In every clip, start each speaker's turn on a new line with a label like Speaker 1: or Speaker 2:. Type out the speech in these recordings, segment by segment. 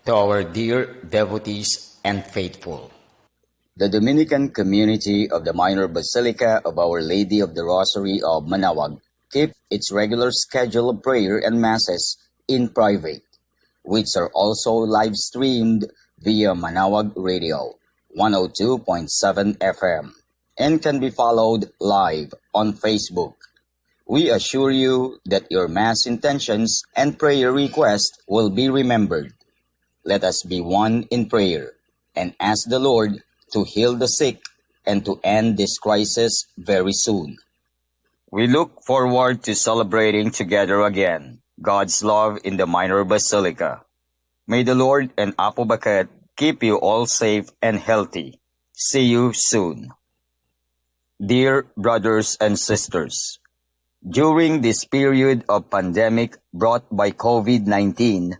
Speaker 1: To our dear devotees and faithful,
Speaker 2: The Dominican community of the Minor Basilica of Our Lady of the Rosary of Manaoag keeps its regular schedule of prayer and masses in private, which are also live streamed via Manaoag Radio 102.7 FM and can be followed live on Facebook. We assure you that your Mass intentions and prayer requests will be remembered. Let us be one in prayer and ask the Lord to heal the sick and to end this crisis very soon. We look forward to celebrating together again God's love in the Minor Basilica. May the Lord and Apo Baket keep you all safe and healthy. See you soon. Dear brothers and sisters, during this period of pandemic brought by COVID-19,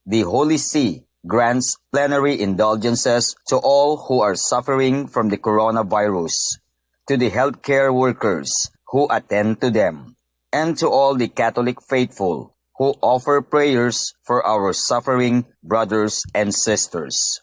Speaker 2: the Holy See grants plenary indulgences to all who are suffering from the coronavirus, to the healthcare workers who attend to them, and to all the Catholic faithful who offer prayers for our suffering brothers and sisters.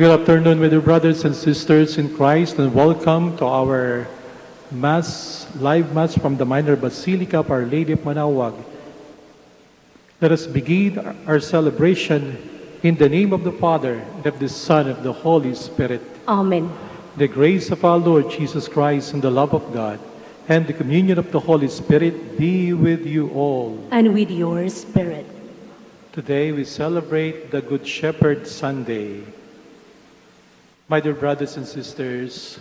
Speaker 3: Good afternoon, my dear brothers and sisters in Christ, and welcome to our live Mass from the Minor Basilica of Our Lady of Manaoag. Let us begin our celebration in the name of the Father, and of the Son, and of the Holy Spirit.
Speaker 4: Amen.
Speaker 3: The grace of our Lord Jesus Christ and the love of God and the communion of the Holy Spirit be with you all.
Speaker 4: And with your spirit.
Speaker 3: Today we celebrate the Good Shepherd Sunday. My dear brothers and sisters,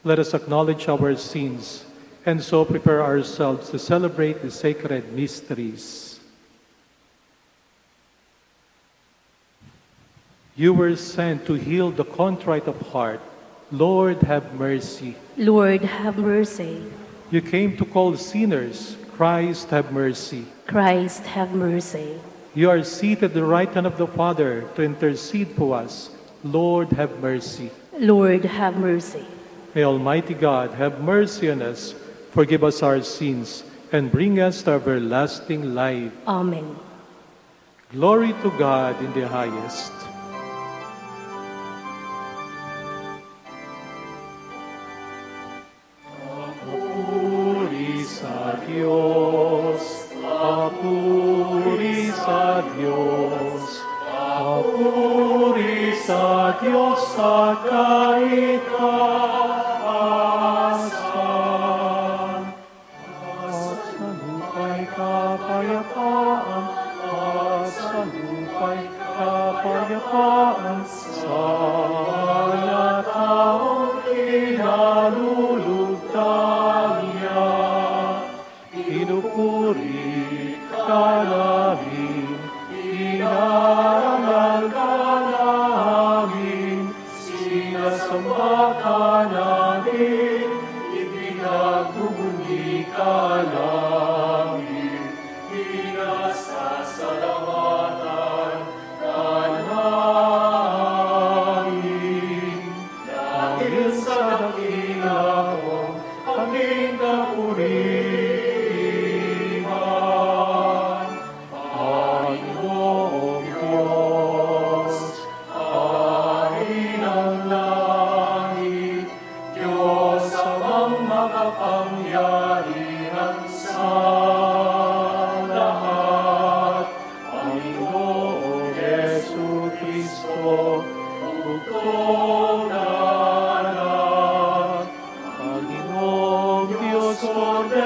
Speaker 3: let us acknowledge our sins and so prepare ourselves to celebrate the sacred mysteries. You were sent to heal the contrite of heart. Lord, have mercy.
Speaker 4: Lord, have mercy.
Speaker 3: You came to call sinners. Christ, have mercy.
Speaker 4: Christ, have mercy.
Speaker 3: You are seated at the right hand of the Father to intercede for us. Lord, have mercy.
Speaker 4: Lord, have mercy.
Speaker 3: May Almighty God have mercy on us, forgive us our sins, and bring us to everlasting life.
Speaker 4: Amen.
Speaker 3: Glory to God in the highest. Papuri sa Diyos, papuri sa Diyos, papuri sa Diyos sa kahit kaasan. At sa lupa'y kapayapaan, at sa lupa'y kapayapaan, sa mga taong kinalulugdan niya. Pinupuri ka namin, inarangal ka namin, sinasamba ka namin, ipinagbubunyi ka namin, pinasasalamatan ka namin. Dahil sa dakila mong aming kapurihan, Panginoong Diyos, Hari ng langit, Diyos amang makapangyarihan sa lahat, Panginoong Yesu Kristo, bugtong na anak, Panginoong Diyos, Kordero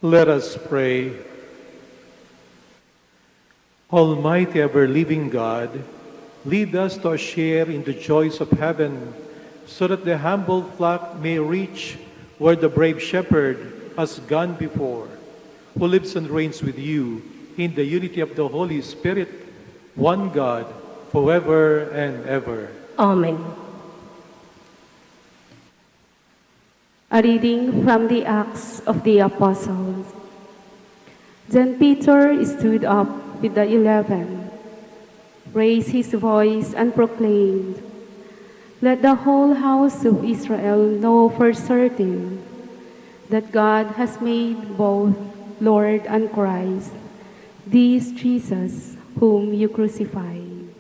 Speaker 3: Let us pray. Almighty ever-living God, lead us to a share in the joys of heaven, so that the humble flock may reach where the brave shepherd has gone before, who lives and reigns with you in the unity of the Holy Spirit, one God, forever and ever.
Speaker 4: Amen.
Speaker 5: A reading from the Acts of the Apostles. Then Peter stood up with the 11, raised his voice and proclaimed, "Let the whole house of Israel know for certain that God has made both Lord and Christ, this Jesus whom you crucified."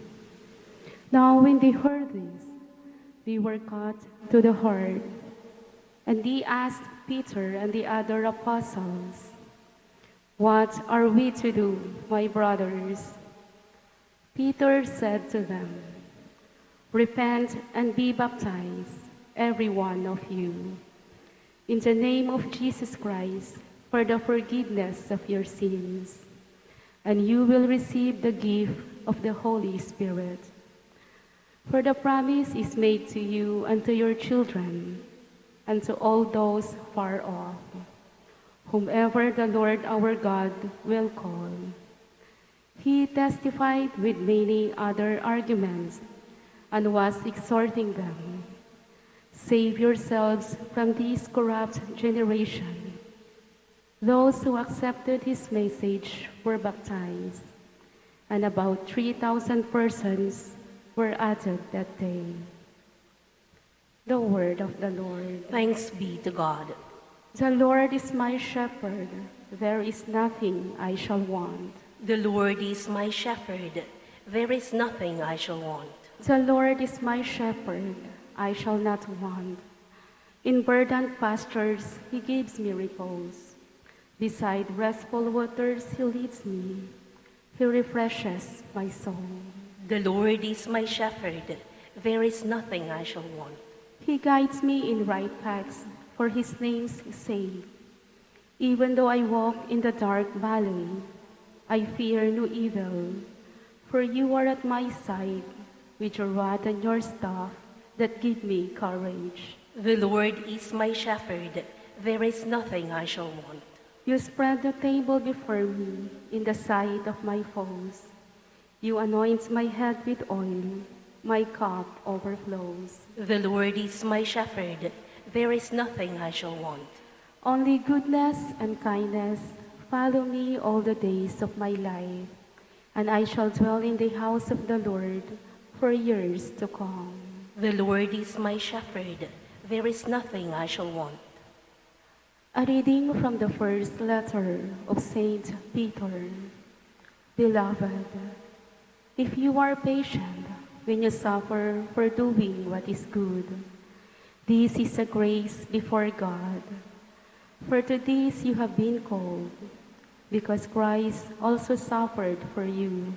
Speaker 5: Now when they heard this, they were cut to the heart, and they asked Peter and the other apostles, "What are we to do, my brothers?" Peter said to them, "Repent and be baptized, every one of you, in the name of Jesus Christ for the forgiveness of your sins, and you will receive the gift of the Holy Spirit. For the promise is made to you and to your children, and to all those far off, whomever the Lord our God will call." He testified with many other arguments and was exhorting them, "Save yourselves from this corrupt generation." Those who accepted his message were baptized, and about 3,000 persons were added that day. The word of the Lord.
Speaker 4: Thanks be to God.
Speaker 5: The Lord is my shepherd, there is nothing I shall want.
Speaker 4: The Lord is my shepherd. There is nothing I shall want.
Speaker 5: The Lord is my shepherd, I shall not want. In verdant pastures he gives me repose. Beside restful waters he leads me. He refreshes my soul.
Speaker 4: The Lord is my shepherd. There is nothing I shall want.
Speaker 5: He guides me in right paths for his name's sake. Even though I walk in the dark valley, I fear no evil, for you are at my side with your rod and your staff that give me courage.
Speaker 4: The Lord is my shepherd. There is nothing I shall want.
Speaker 5: You spread the table before me in the sight of my foes. You anoint my head with oil. My cup overflows.
Speaker 4: The Lord is my shepherd. There is nothing I shall want.
Speaker 5: Only goodness and kindness follow me all the days of my life, and I shall dwell in the house of the Lord for years to come.
Speaker 4: The Lord is my shepherd. There is nothing I shall want.
Speaker 5: A reading from the first letter of Saint Peter. Beloved, if you are patient when you suffer for doing what is good, this is a grace before God. For to this you have been called, because Christ also suffered for you,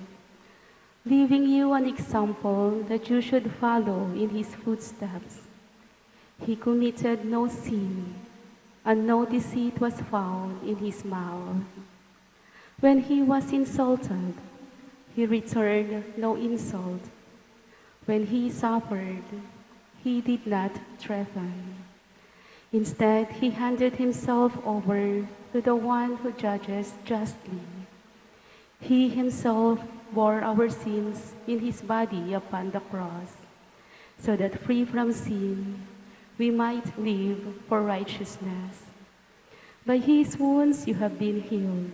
Speaker 5: leaving you an example that you should follow in his footsteps. He committed no sin, and no deceit was found in his mouth. When he was insulted, he returned no insult. When he suffered, he did not threaten. Instead, he handed himself over to the one who judges justly. He himself bore our sins in his body upon the cross, so that free from sin, we might live for righteousness. By his wounds you have been healed,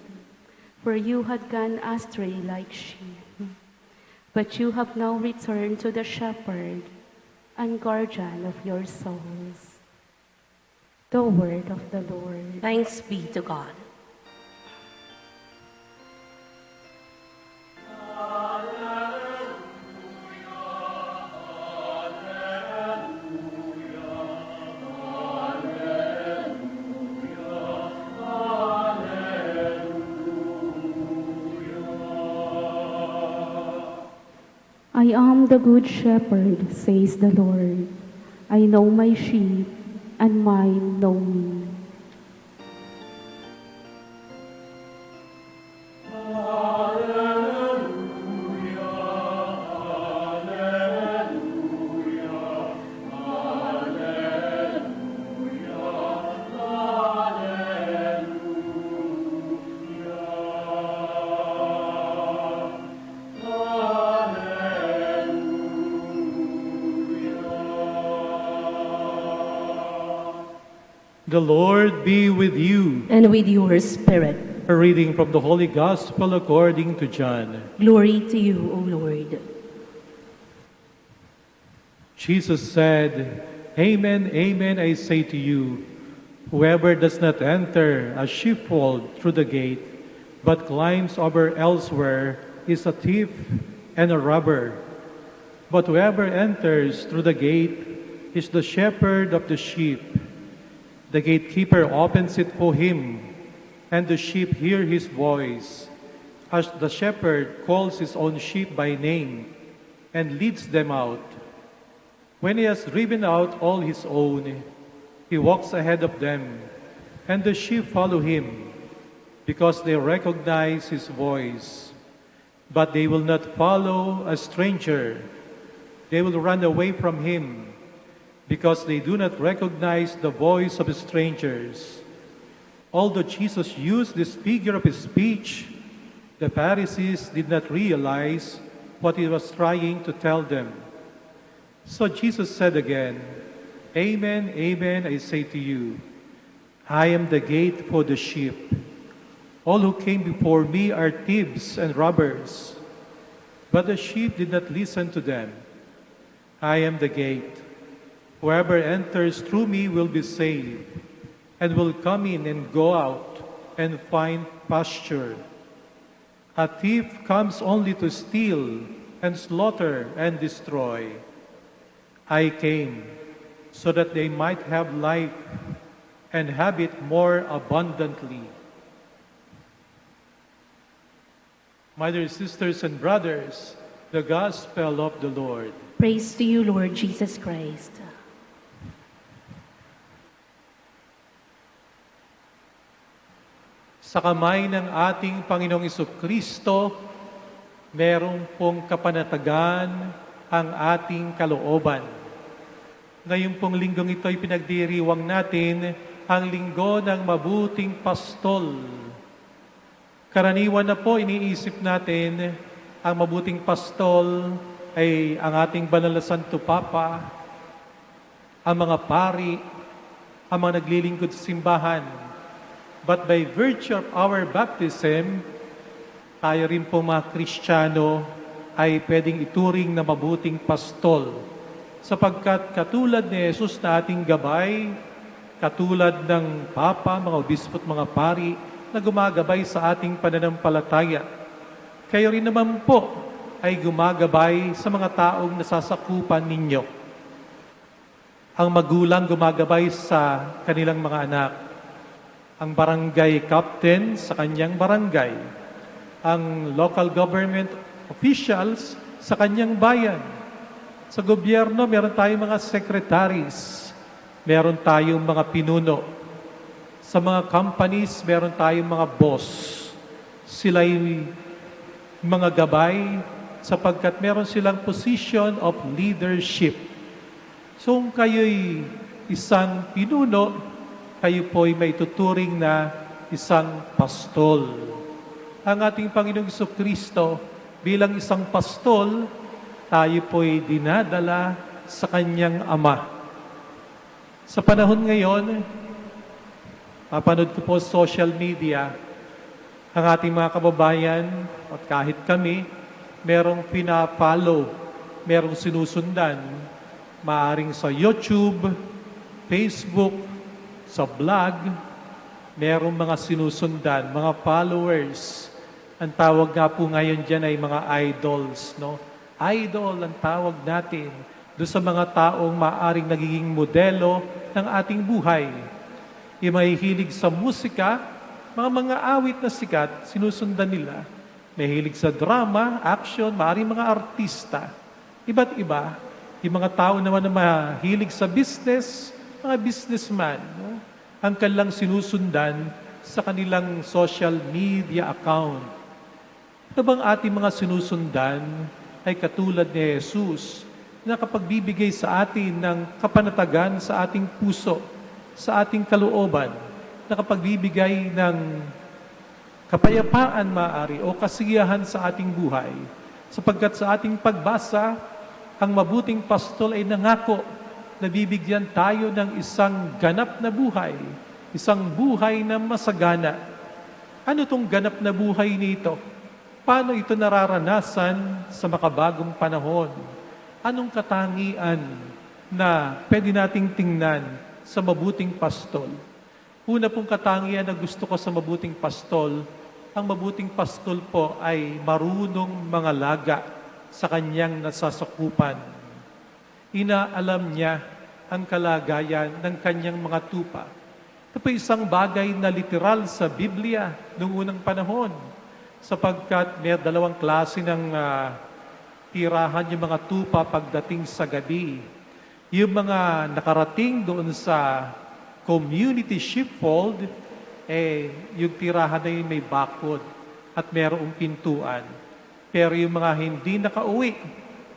Speaker 5: for you had gone astray like sheep. But you have now returned to the shepherd and guardian of your souls. The word of the Lord.
Speaker 4: Thanks be to God.
Speaker 5: I am the good shepherd, says the Lord. I know my sheep, and mine know me.
Speaker 3: The Lord be with you.
Speaker 4: and with your spirit.
Speaker 3: A reading from the Holy Gospel according to John.
Speaker 4: Glory to you, O Lord.
Speaker 3: Jesus said, Amen, amen, I say to you, whoever does not enter a sheepfold through the gate, but climbs over elsewhere, is a thief and a robber. But whoever enters through the gate is the shepherd of the sheep. The gatekeeper opens it for him, and the sheep hear his voice. As the shepherd calls his own sheep by name and leads them out. When he has driven out all his own, he walks ahead of them, and the sheep follow him, because they recognize his voice. But they will not follow a stranger. They will run away from him, because they do not recognize the voice of strangers. Although Jesus used this figure of speech, the Pharisees did not realize what he was trying to tell them. So Jesus said again, Amen, amen, I say to you, I am the gate for the sheep. All who came before me are thieves and robbers, but the sheep did not listen to them. I am the gate. Whoever enters through me will be saved, and will come in and go out and find pasture. A thief comes only to steal and slaughter and destroy. I came so that they might have life and have it more abundantly. My dear sisters and brothers, the Gospel of the Lord.
Speaker 4: Praise to you, Lord Jesus Christ.
Speaker 3: Sa kamay ng ating Panginoong Kristo, merong pong kapanatagan ang ating kalooban. Ngayong pong linggong ito ay pinagdiriwang natin ang linggo ng mabuting pastol. Karaniwan na po iniisip natin ang mabuting pastol ay ang ating banal na Santo Papa, ang mga pari, ang mga naglilingkod sa simbahan. But by virtue of our baptism, tayo rin po mga Kristiyano ay pwedeng ituring na mabuting pastol. Sapagkat katulad ni Jesus na ating gabay, katulad ng Papa, mga obispo at mga pari na gumagabay sa ating pananampalataya, kayo rin naman po ay gumagabay sa mga taong nasasakupan ninyo. Ang magulang gumagabay sa kanilang mga anak. Ang barangay captain sa kanyang barangay, ang local government officials sa kanyang bayan. Sa gobyerno, meron tayong mga secretaries, meron tayong mga pinuno. Sa mga companies, meron tayong mga boss. Sila'y mga gabay sapagkat meron silang position of leadership. So kung kayo'y isang pinuno, kayo po'y may tuturing na isang pastol. Ang ating Panginoong Kristo bilang isang pastol, tayo po'y dinadala sa Kanyang Ama. Sa panahon ngayon, papanood ko po social media, ang ating mga kababayan at kahit kami, merong pina-follow, merong sinusundan, maaring sa YouTube, Facebook, sa blog, merong mga sinusundan, mga followers. Ang tawag nga po ngayon dyan ay mga idols, no? Idol ang tawag natin doon sa mga taong maaring nagiging modelo ng ating buhay. Yung may hilig sa musika, mga awit na sikat, sinusundan nila. May hilig sa drama, action, maaring mga artista. Iba't iba. Yung mga tao naman na mahilig sa business, mga businessman, no? Ang kanilang sinusundan sa kanilang social media account. Ito bang ating mga sinusundan ay katulad ni Jesus na kapagbibigay sa atin ng kapanatagan sa ating puso, sa ating kalooban, na kapagbibigay ng kapayapaan maaari o kasiyahan sa ating buhay. Sapagkat sa ating pagbasa, ang mabuting pastol ay nangako nabibigyan tayo ng isang ganap na buhay, isang buhay na masagana. Ano tong ganap na buhay nito? Paano ito nararanasan sa makabagong panahon? Anong katangian na pwede nating tingnan sa mabuting pastol? Una pong katangian na gusto ko sa mabuting pastol, ang mabuting pastol po ay marunong mangalaga sa kanyang nasasakupan. Inaalam niya ang kalagayan ng kanyang mga tupa. Ito po isang bagay na literal sa Biblia noong unang panahon, sapagkat may dalawang klase ng tirahan yung mga tupa pagdating sa gabi. Yung mga nakarating doon sa community sheepfold, yung tirahan na yun may bakod at merong pintuan. Pero yung mga hindi nakauwi,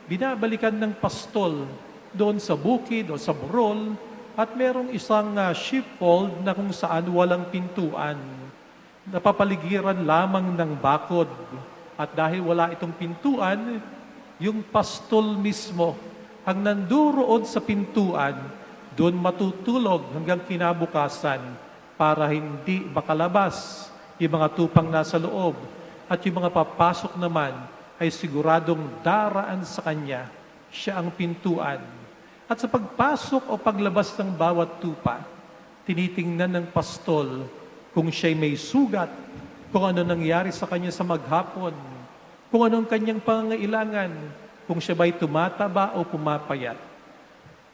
Speaker 3: binabalikan ng pastol doon sa bukid o sa burol at merong isang sheepfold na kung saan walang pintuan. Napapaligiran lamang ng bakod. At dahil wala itong pintuan, yung pastol mismo ang nanduroon sa pintuan, doon matutulog hanggang kinabukasan para hindi makalabas yung mga tupang nasa loob. At yung mga papasok naman ay siguradong daraan sa kanya, siya ang pintuan. At sa pagpasok o paglabas ng bawat tupa, tinitingnan ng pastol kung siya'y may sugat, kung ano nangyari sa kanya sa maghapon, kung anong kanyang pangangailangan, kung siya ba'y tumataba o pumapayat.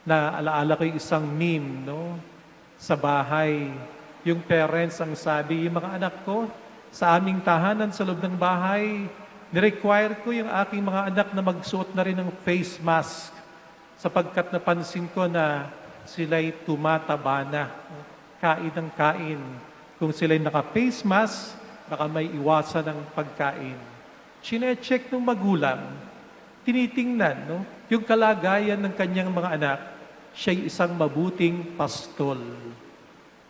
Speaker 3: Alaala ko yung isang meme, no? Sa bahay, yung parents ang sabi, yung mga anak ko, sa aming tahanan sa loob ng bahay, nirequire ko yung aking mga anak na magsuot na rin ng face mask sapagkat napansin ko na sila'y tumataba na, kain ng kain. Kung sila'y naka-face mask, baka may iwasan ng pagkain. Chine-check ng magulang, tinitingnan, no? Yung kalagayan ng kanyang mga anak, siya'y isang mabuting pastol.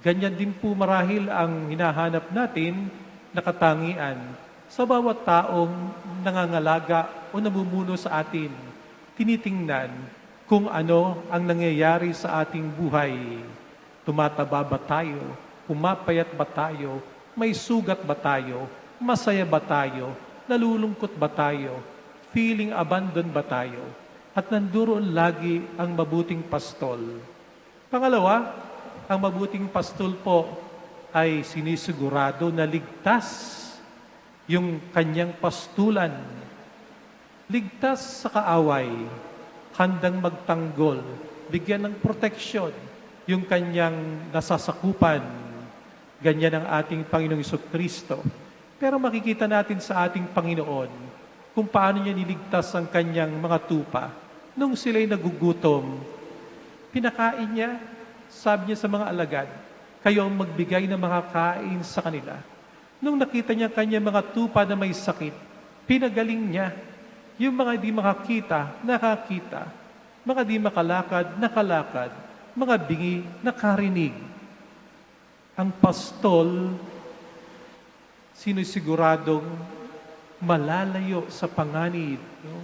Speaker 3: Ganyan din po marahil ang hinahanap natin na katangian sa bawat taong nangangalaga o namumuno sa atin. Tinitingnan kung ano ang nangyayari sa ating buhay. Tumataba ba tayo? Pumapayat ba tayo? May sugat ba tayo? Masaya ba tayo? Nalulungkot ba tayo? Feeling abandon ba tayo? At nanduroon lagi ang mabuting pastol. Pangalawa, ang mabuting pastol po ay sinisigurado na ligtas yung kanyang pastulan. Ligtas sa kaaway, handang magtanggol, bigyan ng proteksyon yung kanyang nasasakupan. Ganyan ang ating Panginoong Kristo. Pero makikita natin sa ating Panginoon kung paano niya niligtas ang kanyang mga tupa. Nung sila'y nagugutom, pinakain niya, sabi niya sa mga alagad, kayo ang magbigay ng mga kain sa kanila. Nung nakita niya kanyang mga tupa na may sakit, pinagaling niya. Yung mga di makakita, nakakita. Mga di makalakad, nakalakad. Mga bingi, nakarinig. Ang pastol, sinisiguradong malalayo sa panganib, no?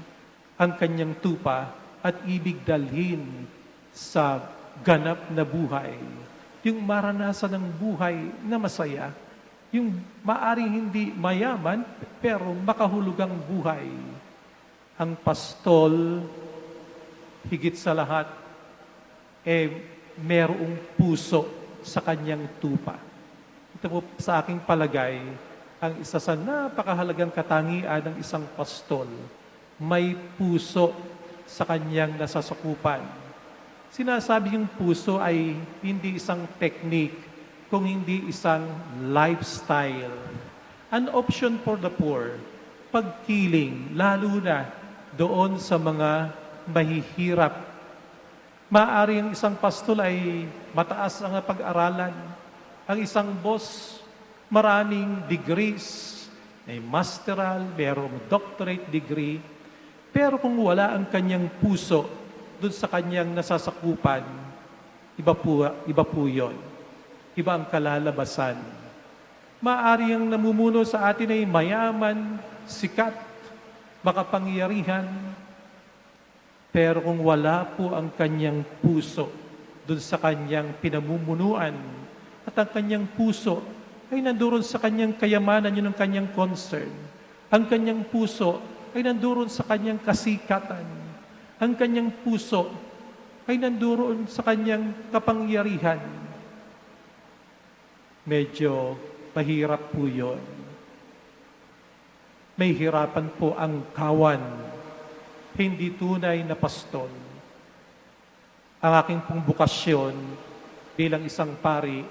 Speaker 3: Ang kanyang tupa at ibig dalhin sa ganap na buhay. Yung maranasan ng buhay na masaya. Yung maaring hindi mayaman, pero makahulugang buhay. Ang pastol, higit sa lahat, merong puso sa kanyang tupa. Ito po sa aking palagay, ang isa sa napakahalagang katangian ng isang pastol, may puso sa kanyang nasasakupan. Sinasabi yung puso ay hindi isang technique, kung hindi isang lifestyle. An option for the poor, pagkiling, lalo na doon sa mga mahihirap. Maaari ang isang pastol ay mataas ang pag-aralan. Ang isang boss, maraming degrees, may masteral, mayroong doctorate degree. Pero kung wala ang kanyang puso doon sa kanyang nasasakupan, iba po yun. Iba ang kalalabasan. Maaari ang namumuno sa atin ay mayaman, sikat, makapangyarihan. Pero kung wala po ang kanyang puso dun sa kanyang pinamumunuan at ang kanyang puso ay nandoon sa kanyang kayamanan, yun ang kanyang concern. Ang kanyang puso ay nandoon sa kanyang kasikatan. Ang kanyang puso ay nandoon sa kanyang kapangyarihan. Medyo mahirap po yun. May hirapan po ang kawan, hindi tunay na pastol. Ang aking pong bukasyon bilang isang pari,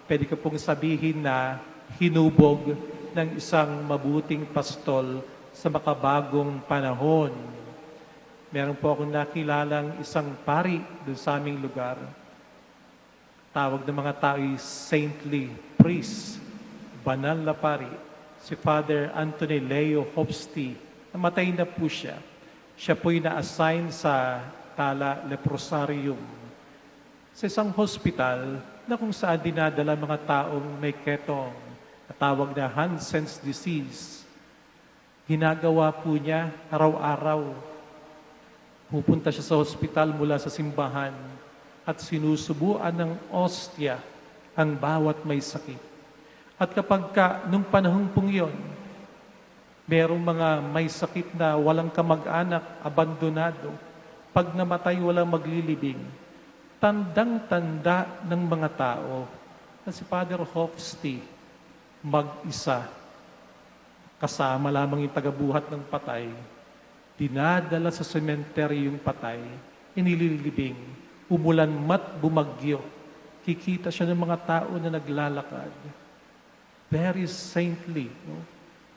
Speaker 3: pwede ko pong sabihin na hinubog ng isang mabuting pastol sa makabagong panahon. Meron po akong nakilalang isang pari doon sa aming lugar. Tawag ng mga tao ay saintly priest, banal na pari. Si Father Anthony Leo Hopsti, namatay na po siya. Siya po'y na-assign sa Tala Leprosarium, sa isang hospital na kung saan dinadala mga taong may ketong, tawag na Hansen's disease. Ginagawa po niya araw-araw. Pupunta siya sa hospital mula sa simbahan at sinusubuan ng ostya ang bawat may sakit. At kapag nung panahon pong yun, merong mga may sakit na walang kamag-anak, abandonado, pag namatay walang maglilibing, tandang-tanda ng mga tao na si Father Hofsti mag-isa, kasama lamang yung tagabuhat ng patay, dinadala sa sementeryo yung patay, inililibing, umulan mat bumagyo, kikita siya ng mga tao na naglalakad. Very saintly, no?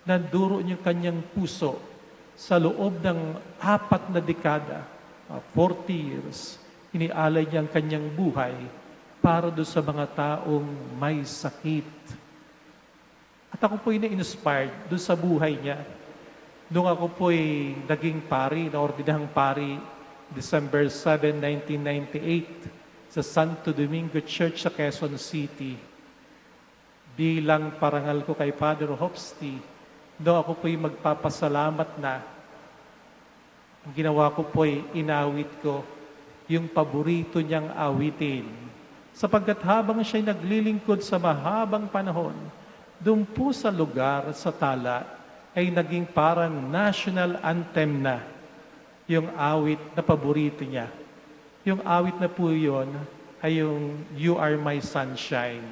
Speaker 3: Nanduro yung kanyang puso sa loob ng 4 na dekada, 40 years, inialay niya ang kanyang buhay para doon sa mga taong may sakit. At ako po'y na-inspired doon sa buhay niya. Nung ako po'y naging pari, naordinahang pari, December 7, 1998, sa Santo Domingo Church sa Quezon City. Bilang parangal ko kay Father Hopsti, doon ako po'y magpapasalamat na. Ang ginawa ko po'y inawit ko yung paborito niyang awitin. Sapagkat habang siya'y naglilingkod sa mahabang panahon, doon po sa lugar, sa Tala, ay naging parang national anthem na yung awit na paborito niya. Yung awit na po yun ay yung You Are My Sunshine.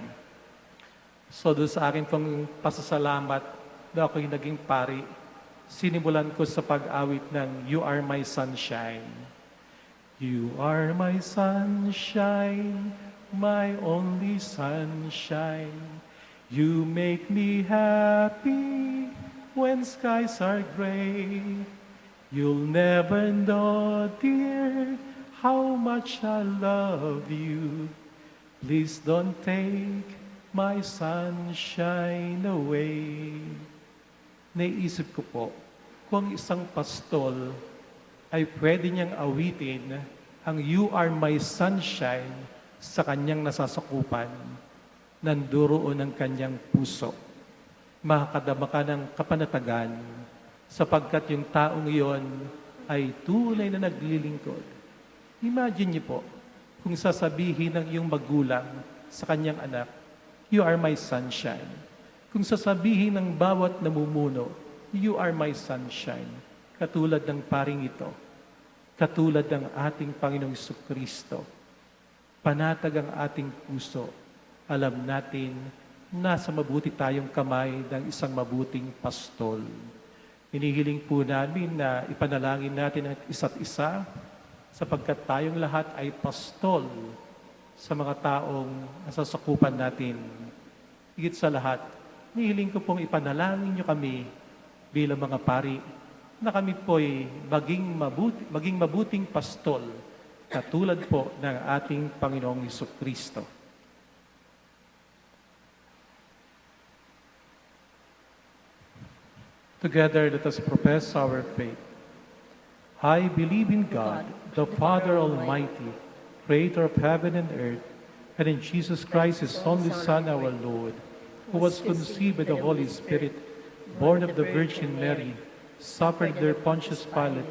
Speaker 3: So doon sa akin pong pasasalamat na ako'y naging pari, sinimulan ko sa pag-awit ng You Are My Sunshine. You are my sunshine, my only sunshine. You make me happy when skies are gray. You'll never know, dear, how much I love you. Please don't take my sunshine away. Naisip ko po, kung isang pastol ay pwede niyang awitin ang You Are My Sunshine sa kanyang nasasakupan, nanduroon ang kanyang puso. Makakadama ka ng kapanatagan sapagkat yung taong iyon ay tunay na naglilingkod. Imagine niyo po, kung sasabihin ng iyong magulang sa kanyang anak, You are my sunshine. Kung sasabihin ng bawat namumuno, You are my sunshine. Katulad ng paring ito, katulad ng ating Panginoong Jesucristo, panatag ang ating puso. Alam natin, nasa mabuti tayong kamay ng isang mabuting pastol. Hinihiling po namin na ipanalangin natin ang isa't isa sapagkat tayong lahat ay pastol sa mga taong nasasakupan natin. Higit sa lahat, nihiling ko pong ipanalangin niyo kami bilang mga pari na kami po'y maging mabuting pastol katulad po ng ating Panginoong Jesucristo. Together, let us profess our faith. I believe in God, the Father Almighty, creator of heaven and earth, and in Jesus Christ, His only Son, our Lord, who was conceived by the Holy Spirit, born of the Virgin Mary, suffered under Pontius Pilate,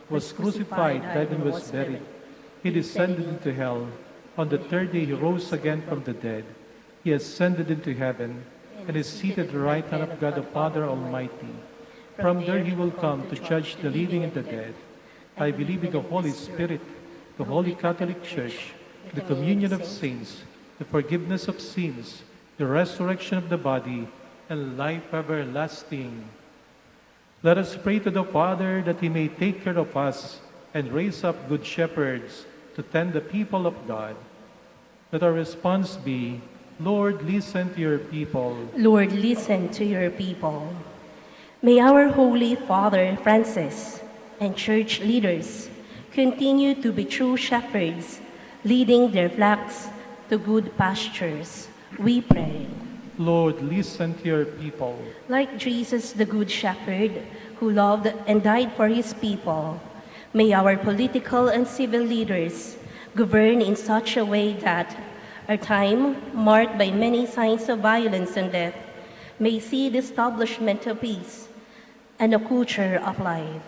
Speaker 3: was crucified, died, and was buried. He descended into hell. On the third day he rose again from the dead. He ascended into heaven and is seated at the right hand of God the Father Almighty. From there he will come to judge the living and the dead. I believe in the Holy Spirit, the Holy Catholic Church, the communion of saints, the forgiveness of sins, the resurrection of the body, and life everlasting. Let us pray to the Father that he may take care of us and raise up good shepherds to tend the people of God. Let our response be, Lord, listen to your people.
Speaker 4: Lord, listen to your people. May our Holy Father Francis and church leaders continue to be true shepherds, leading their flocks to good pastures. We pray.
Speaker 3: Lord, listen to your people.
Speaker 4: Like Jesus, the Good Shepherd, who loved and died for his people, may our political and civil leaders govern in such a way that our time, marked by many signs of violence and death, may see the establishment of peace and a culture of life.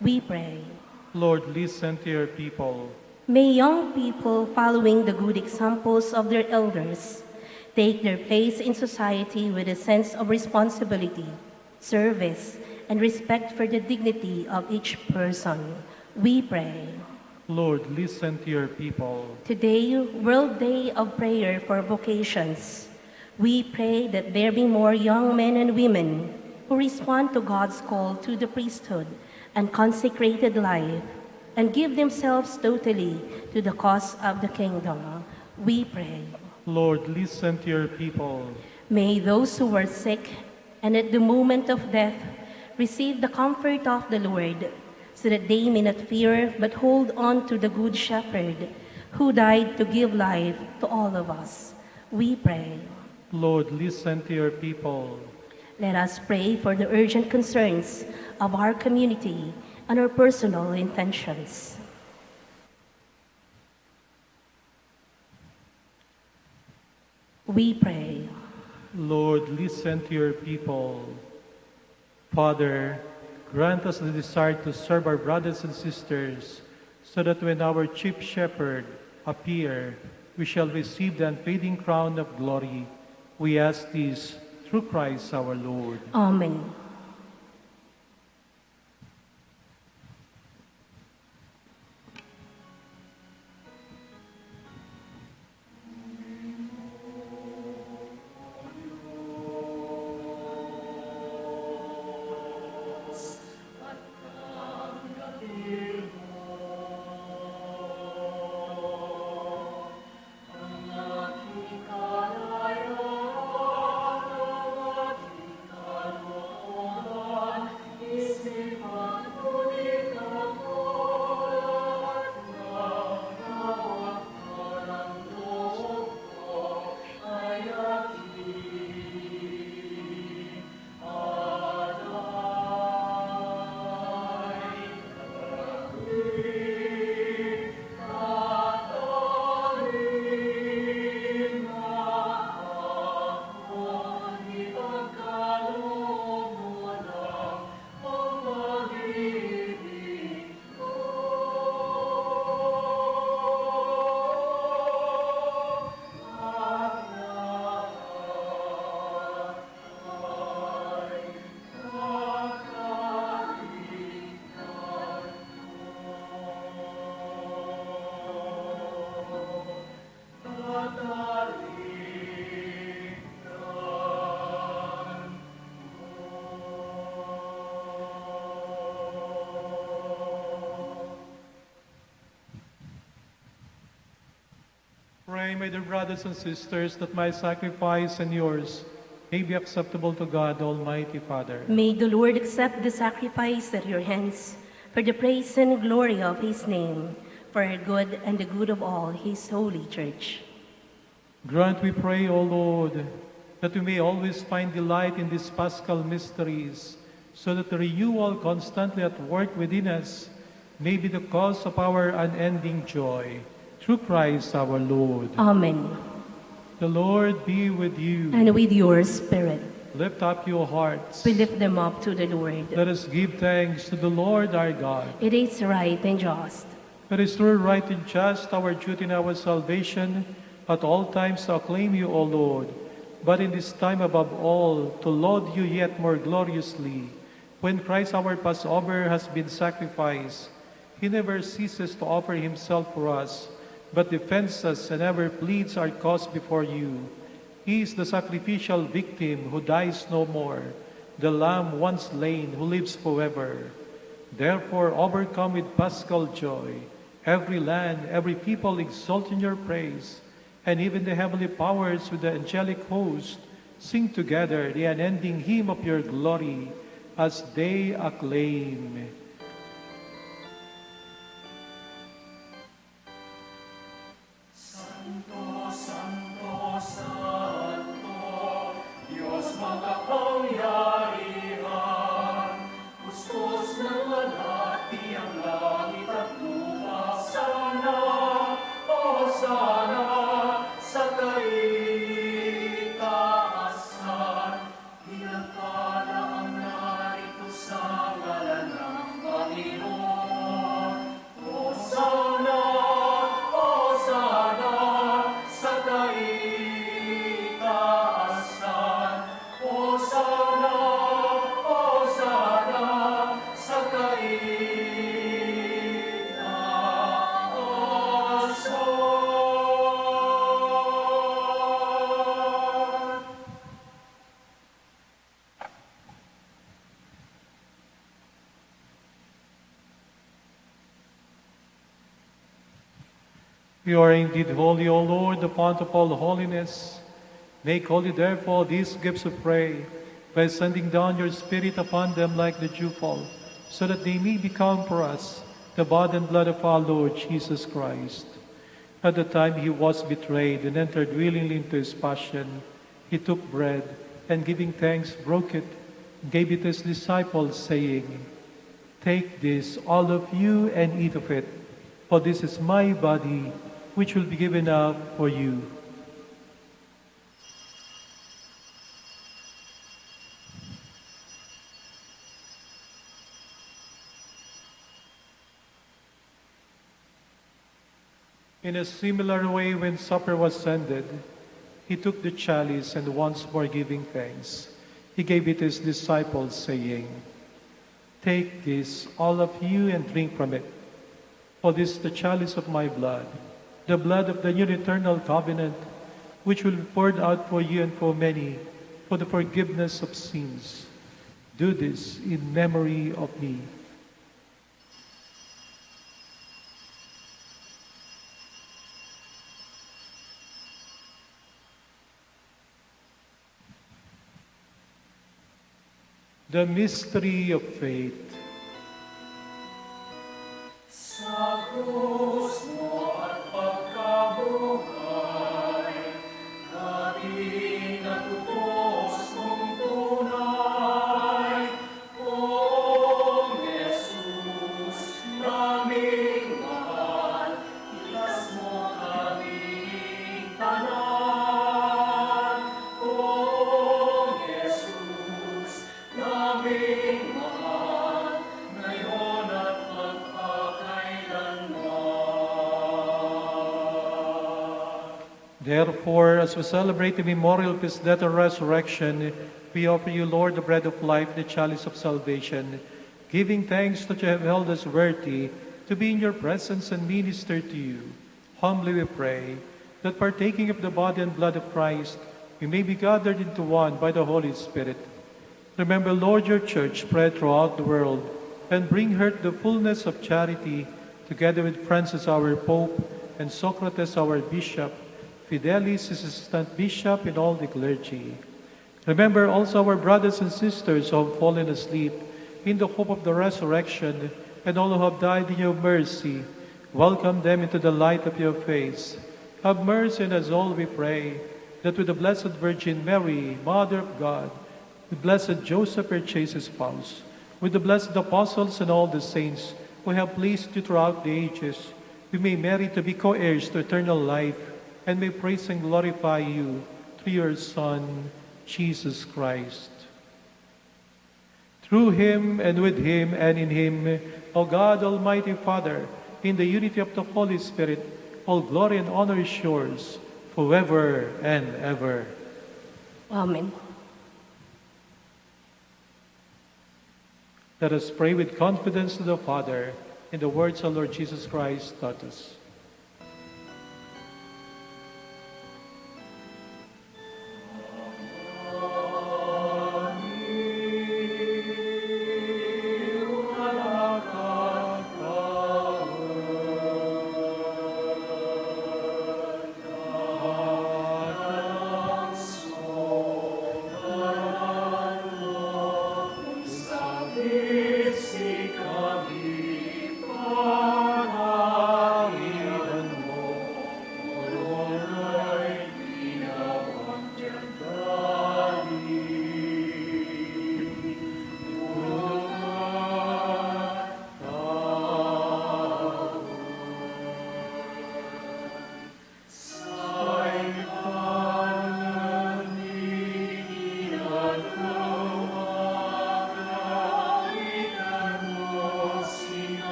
Speaker 4: We pray.
Speaker 3: Lord, listen to your people.
Speaker 4: May young people, following the good examples of their elders, take their place in society with a sense of responsibility, service, and respect for the dignity of each person. We pray.
Speaker 3: Lord, listen to your people.
Speaker 4: Today, World Day of Prayer for Vocations, we pray that there be more young men and women who respond to God's call to the priesthood and consecrated life and give themselves totally to the cause of the kingdom. We pray.
Speaker 3: Lord, listen to your people.
Speaker 4: May those who were sick and at the moment of death receive the comfort of the Lord, so that they may not fear but hold on to the Good Shepherd who died to give life to all of us. We pray.
Speaker 3: Lord, listen to your people.
Speaker 4: Let us pray for the urgent concerns of our community and our personal intentions. We pray.
Speaker 3: Lord, listen to your people. Father, grant us the desire to serve our brothers and sisters, so that when our chief shepherd appear, we shall receive the unfading crown of glory. We ask this through Christ our Lord.
Speaker 4: Amen.
Speaker 3: Pray, my dear brothers and sisters, that my sacrifice and yours may be acceptable to God, Almighty Father.
Speaker 4: May the Lord accept the sacrifice at your hands for the praise and glory of his name, for our good and the good of all his holy church.
Speaker 3: Grant, we pray, O Lord, that we may always find delight in these paschal mysteries, so that the renewal constantly at work within us may be the cause of our unending joy. Through Christ our Lord.
Speaker 4: Amen.
Speaker 3: The Lord be with you.
Speaker 4: And with your spirit.
Speaker 3: Lift up your hearts.
Speaker 4: We lift them up to the Lord.
Speaker 3: Let us give thanks to the Lord our God.
Speaker 4: It is right and just.
Speaker 3: It is true, right, and just, our duty and our salvation, at all times to acclaim you, O Lord, but in this time above all, to laud you yet more gloriously. When Christ our Passover has been sacrificed, he never ceases to offer himself for us, but defends us and ever pleads our cause before you. He is the sacrificial victim who dies no more, the Lamb once slain who lives forever. Therefore, overcome with paschal joy, every land, every people exult in your praise, and even the heavenly powers with the angelic host sing together the unending hymn of your glory as they acclaim. You are indeed holy, O Lord, the fount of all holiness. Make holy, therefore, these gifts of prayer, by sending down your Spirit upon them like the dewfall, so that they may become for us the body and blood of our Lord Jesus Christ. At the time he was betrayed and entered willingly into his passion, he took bread, and giving thanks, broke it, and gave it to his disciples, saying, "Take this, all of you, and eat of it, for this is my body, which will be given up for you." In a similar way, when supper was ended, he took the chalice, and once more giving thanks, he gave it to his disciples, saying, "Take this, all of you, and drink from it, for this is the chalice of my blood, the blood of the new eternal covenant, which will be poured out for you and for many for the forgiveness of sins. Do this in memory of me." The mystery of faith.
Speaker 6: Sa krus mo at pagkabuhay, dating natupos mong tunay. O Jesus, naming mahal, ilas mo kaming tanan. O Jesus, naming mahal, ngayon at
Speaker 3: Therefore, as we celebrate the memorial of his death and resurrection, we offer you, Lord, the bread of life, the chalice of salvation, giving thanks that you have held us worthy to be in your presence and minister to you. Humbly we pray that partaking of the body and blood of Christ, we may be gathered into one by the Holy Spirit. Remember, Lord, your church spread throughout the world, and bring her to the fullness of charity, together with Francis our Pope, and Socrates our Bishop, Fidelis his assistant bishop, and all the clergy. Remember also our brothers and sisters who have fallen asleep in the hope of the resurrection, and all who have died in your mercy. Welcome them into the light of your face. Have mercy on us all, we pray, that with the Blessed Virgin Mary, Mother of God, with blessed Joseph, her chaste spouse, with the blessed apostles and all the saints who have pleased you throughout the ages, we may merit to be co-heirs to eternal life, and may praise and glorify you through your Son, Jesus Christ. Through him and with him and in him, O God, Almighty Father, in the unity of the Holy Spirit, all glory and honor is yours, forever and ever.
Speaker 4: Amen.
Speaker 3: Let us pray with confidence to the Father in the words our Lord Jesus Christ taught us.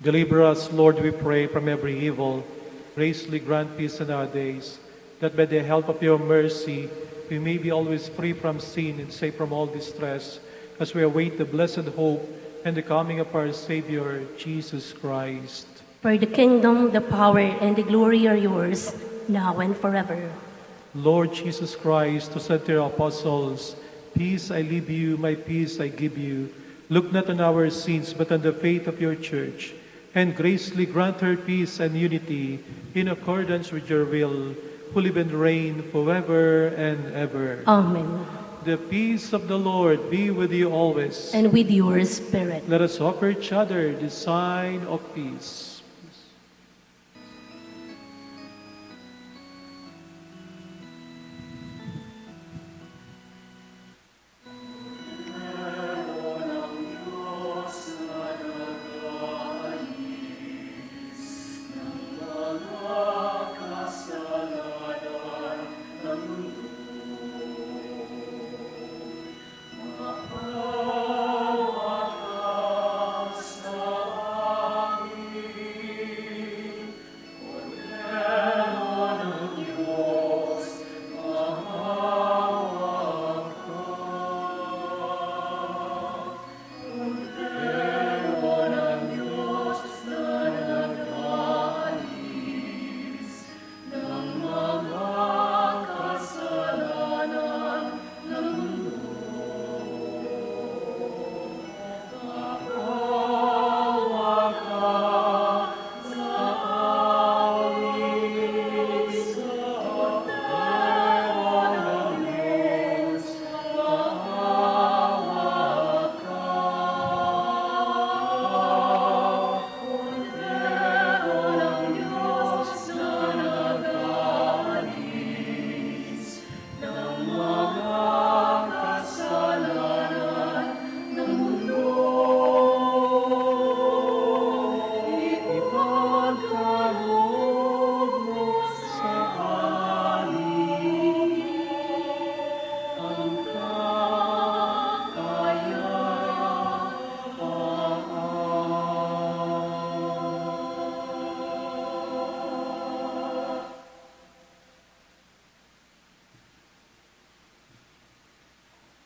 Speaker 3: Deliver us, Lord, we pray, from every evil. Graciously grant peace in our days, that by the help of your mercy we may be always free from sin and safe from all distress, as we await the blessed hope and the coming of our Savior, Jesus Christ.
Speaker 4: For the kingdom, the power, and the glory are yours, now and forever.
Speaker 3: Lord Jesus Christ, who said to your apostles, "Peace I leave you, my peace I give you," look not on our sins, but on the faith of your church, and graciously grant her peace and unity in accordance with your will, who live and reign forever and ever.
Speaker 4: Amen.
Speaker 3: The peace of the Lord be with you always.
Speaker 4: And with your spirit.
Speaker 3: Let us offer each other the sign of peace.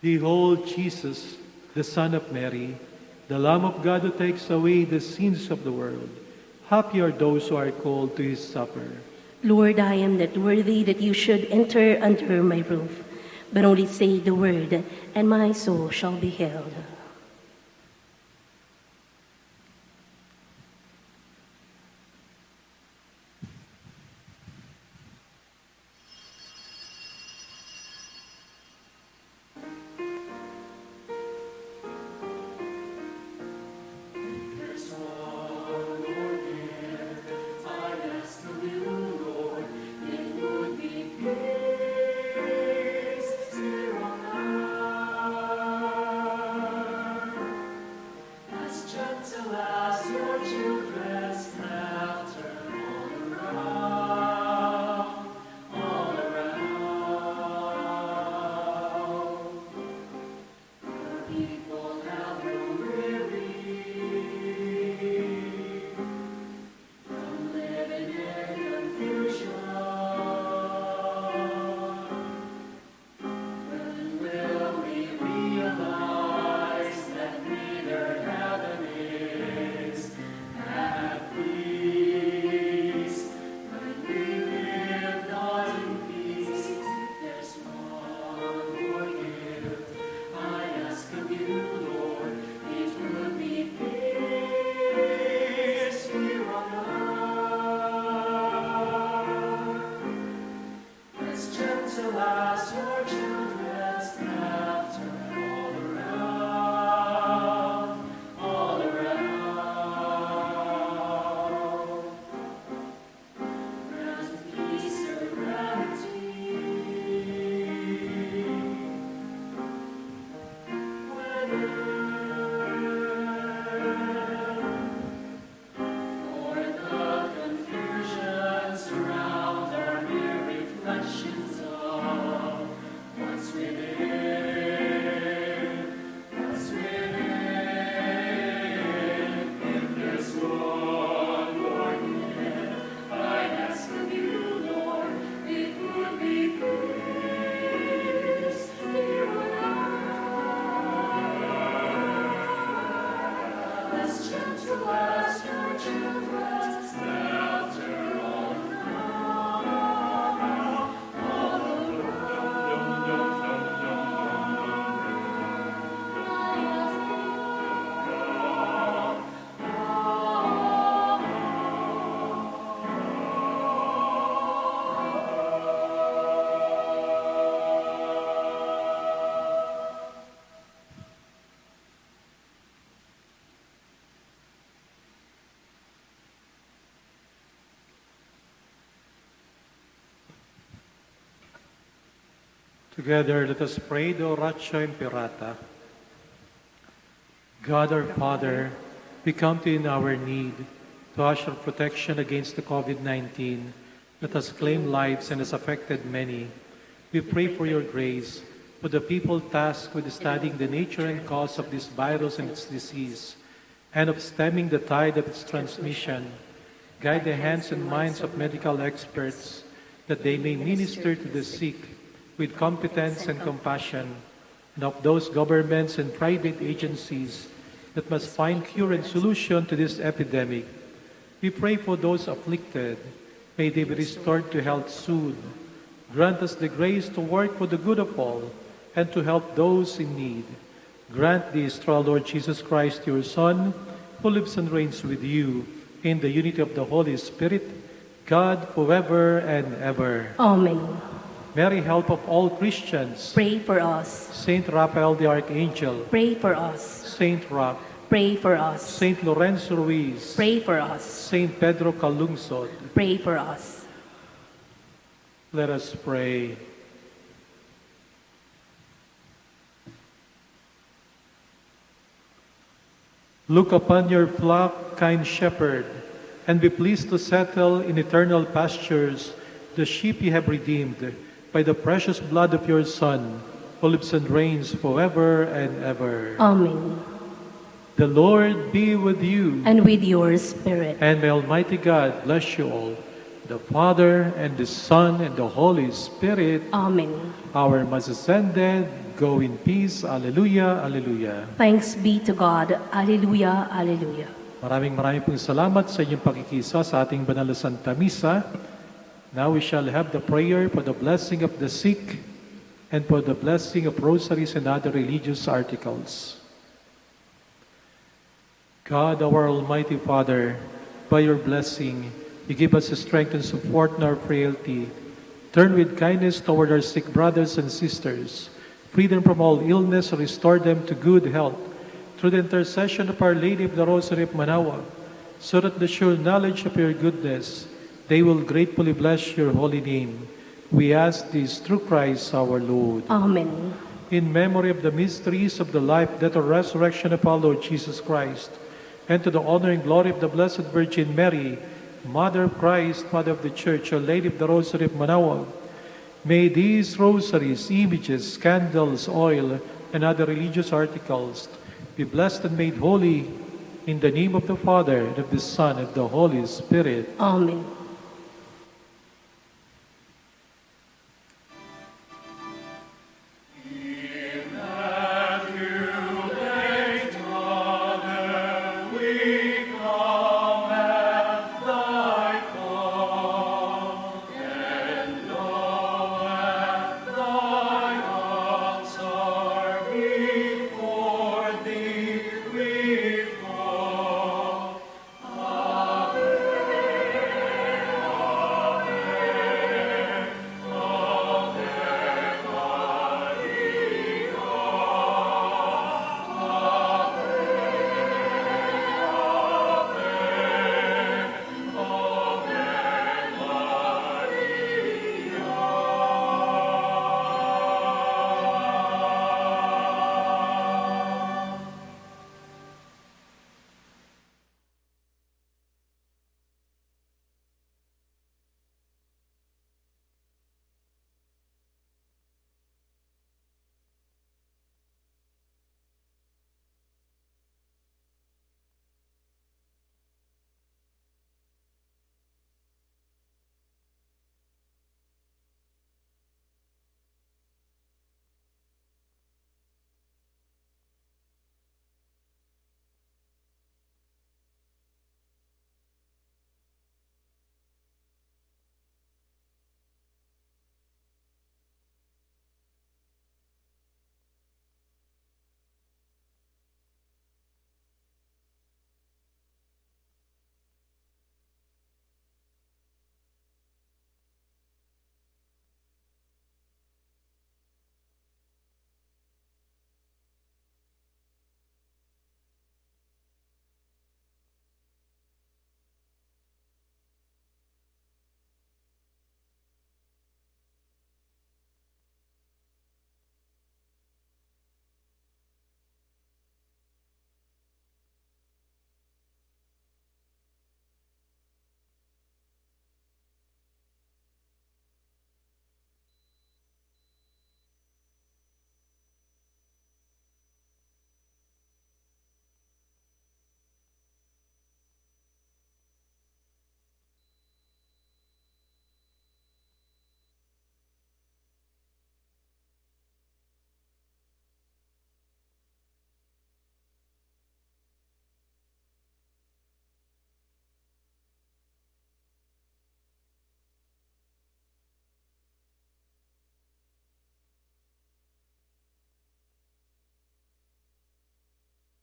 Speaker 3: Behold Jesus, the Son of Mary, the Lamb of God who takes away the sins of the world. Happy are those who are called to his supper.
Speaker 4: Lord, I am not worthy that you should enter under my roof, but only say the word, and my soul shall be healed.
Speaker 3: Together, let us pray the Oratio Imperata. God our Father, we come to you in our need to ask your protection against the COVID-19 that has claimed lives and has affected many. We pray for your grace for the people tasked with studying the nature and cause of this virus and its disease, and of stemming the tide of its transmission. Guide the hands and minds of medical experts that they may minister to the sick with competence and compassion, and of those governments and private agencies that must find cure and solution to this epidemic. We pray for those afflicted. May they be restored to health soon. Grant us the grace to work for the good of all and to help those in need. Grant this through our Lord Jesus Christ, your Son, who lives and reigns with you in the unity of the Holy Spirit, God forever and ever.
Speaker 4: Amen.
Speaker 3: Mary, help of all Christians.
Speaker 4: Pray for us.
Speaker 3: Saint Raphael the Archangel.
Speaker 4: Pray for us.
Speaker 3: Saint Roch.
Speaker 4: Pray for us.
Speaker 3: Saint Lorenzo Ruiz.
Speaker 4: Pray for us.
Speaker 3: Saint Pedro Calungsod.
Speaker 4: Pray for us.
Speaker 3: Let us pray. Look upon your flock, kind shepherd, and be pleased to settle in eternal pastures the sheep you have redeemed by the precious blood of your Son, who lives and reigns forever and ever.
Speaker 4: Amen.
Speaker 3: The Lord be with you.
Speaker 4: And with your spirit.
Speaker 3: And may Almighty God bless you all, the Father, and the Son, and the Holy Spirit.
Speaker 4: Amen.
Speaker 3: Our Mass is ended. Go in peace. Alleluia, alleluia.
Speaker 4: Thanks be to God. Alleluia, alleluia.
Speaker 3: Maraming pong salamat sa inyong pakikisa sa ating banal na Santa Misa. Now we shall have the prayer for the blessing of the sick and for the blessing of rosaries and other religious articles. God, our Almighty Father, by your blessing, you give us the strength and support in our frailty. Turn with kindness toward our sick brothers and sisters. Free them from all illness, restore them to good health. Through the intercession of Our Lady of the Rosary of Manaoag, so that the sure knowledge of your goodness, they will gratefully bless your holy name. We ask this through Christ our Lord.
Speaker 4: Amen.
Speaker 3: In memory of the mysteries of the life, death, and resurrection of our Lord Jesus Christ, and to the honor and glory of the Blessed Virgin Mary, Mother of Christ, Mother of the Church, Our Lady of the Rosary of Manaoag, may these rosaries, images, candles, oil, and other religious articles be blessed and made holy in the name of the Father, and of the Son, and of the Holy Spirit.
Speaker 4: Amen.